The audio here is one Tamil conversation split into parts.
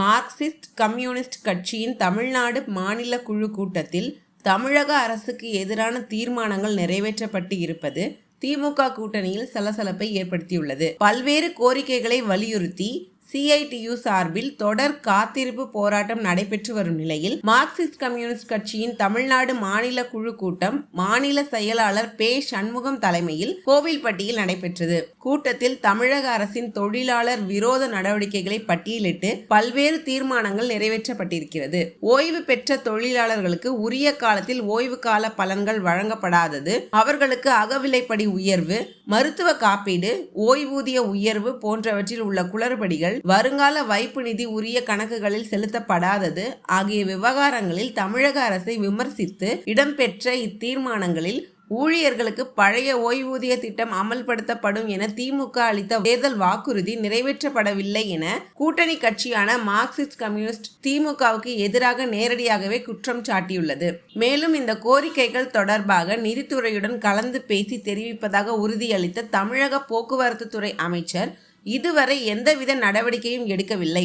மார்க்சிஸ்ட் கம்யூனிஸ்ட் கட்சியின் தமிழ்நாடு மாநில குழு கூட்டத்தில் தமிழக அரசுக்கு எதிரான தீர்மானங்கள் நிறைவேற்றப்பட்டு இருப்பது திமுக கூட்டணியில் சலசலப்பை ஏற்படுத்தியுள்ளது. பல்வேறு கோரிக்கைகளை வலியுறுத்தி CITU சார்பில் தொடர் காத்திருப்பு போராட்டம் நடைபெற்று வரும் நிலையில் மார்க்சிஸ்ட் கம்யூனிஸ்ட் கட்சியின் தமிழ்நாடு மாநில குழு கூட்டம் மாநில செயலாளர் பே. சண்முகம் தலைமையில் கோவில்பட்டியில் நடைபெற்றது. கூட்டத்தில் தமிழக அரசின் தொழிலாளர் விரோத நடவடிக்கைகளை பட்டியலிட்டு பல்வேறு தீர்மானங்கள் நிறைவேற்றப்பட்டிருக்கிறது. ஓய்வு பெற்ற தொழிலாளர்களுக்கு உரிய காலத்தில் ஓய்வு கால பலன்கள் வழங்கப்படாதது, அவர்களுக்கு அகவிலைப்படி உயர்வு, மருத்துவ காப்பீடு, ஓய்வூதிய உயர்வு போன்றவற்றில் உள்ள குளறுபடிகள், வருங்கால வைப்பு நிதி உரிய கணக்குகளில் செலுத்தப்படாதது ஆகிய விவகாரங்களில் தமிழக அரசை விமர்சித்து இடம்பெற்ற இத்தீர்மானங்களில் ஊழியர்களுக்கு பழைய ஓய்வூதிய திட்டம் அமல்படுத்தப்படும் என திமுக அளித்த தேர்தல் வாக்குறுதி நிறைவேற்றப்படவில்லை என கூட்டணி கட்சியான மார்க்சிஸ்ட் கம்யூனிஸ்ட் திமுகவுக்கு எதிராக நேரடியாகவே குற்றம் சாட்டியுள்ளது. மேலும் இந்த கோரிக்கைகள் தொடர்பாக நிதித்துறையுடன் கலந்து பேசி தெரிவிப்பதாக உறுதியளித்த தமிழக போக்குவரத்து துறை அமைச்சர் இதுவரை எந்தவித நடவடிக்கையும் எடுக்கவில்லை.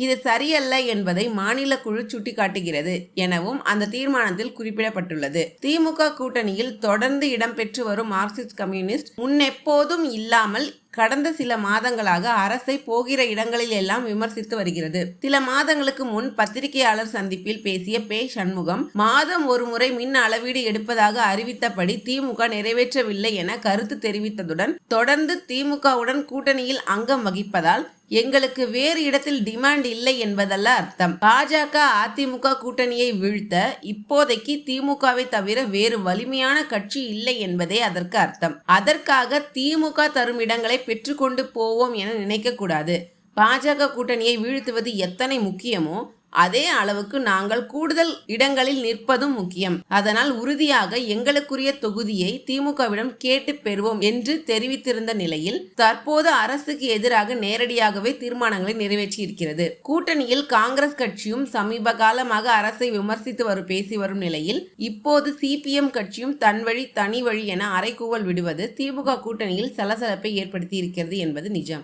இது சரியல்ல என்பதை மாநில குழு சுட்டிக்காட்டுகிறது எனவும் அந்த தீர்மானத்தில் குறிப்பிடப்பட்டுள்ளது. திமுக கூட்டணியில் தொடர்ந்து இடம்பெற்று வரும் மார்க்சிஸ்ட் கம்யூனிஸ்ட் முன்னெப்போதும் இல்லாமல் கடந்த சில மாதங்களாக அரசை போகிற இடங்களில் எல்லாம் விமர்சித்து வருகிறது. சில மாதங்களுக்கு முன் பத்திரிகையாளர் சந்திப்பில் பேசிய பே. சண்முகம் மாதம் ஒரு முறை மின் அளவீடு எடுப்பதாக அறிவித்தபடி திமுக நிறைவேற்றவில்லை என கருத்து தெரிவித்ததுடன் தொடர்ந்து திமுகவுடன் கூட்டணியில் அங்கம் வகிப்பதால் எங்களுக்கு வேறு இடத்தில் டிமாண்ட் இல்லை என்பதல்ல அர்த்தம். பாஜக அதிமுக கூட்டணியை வீழ்த்த இப்போதைக்கு திமுகவை தவிர வேறு வலிமையான கட்சி இல்லை என்பதே அதற்கு அர்த்தம். அதற்காக திமுக தரும் இடங்களை பெற்றுக்கொண்டு போவோம் என நினைக்க கூடாது. பாஜக கூட்டணியை வீழ்த்துவது எத்தனை முக்கியமோ அதே அளவுக்கு நாங்கள் கூடுதல் இடங்களில் நிற்பதும் முக்கியம். அதனால் உறுதியாக எங்களுக்குரிய தொகுதியை திமுகவிடம் கேட்டு பெறுவோம் என்று தெரிவித்திருந்த நிலையில் தற்போது அரசுக்கு எதிராக நேரடியாகவே தீர்மானங்களை நிறைவேற்றி இருக்கிறது. கூட்டணியில் காங்கிரஸ் கட்சியும் சமீப காலமாக அரசை விமர்சித்து பேசி வரும் நிலையில் இப்போது CPM கட்சியும் தன் வழி தனி வழி என அறைகூவல் விடுவது திமுக கூட்டணியில் சலசலப்பை ஏற்படுத்தி இருக்கிறது என்பது நிஜம்.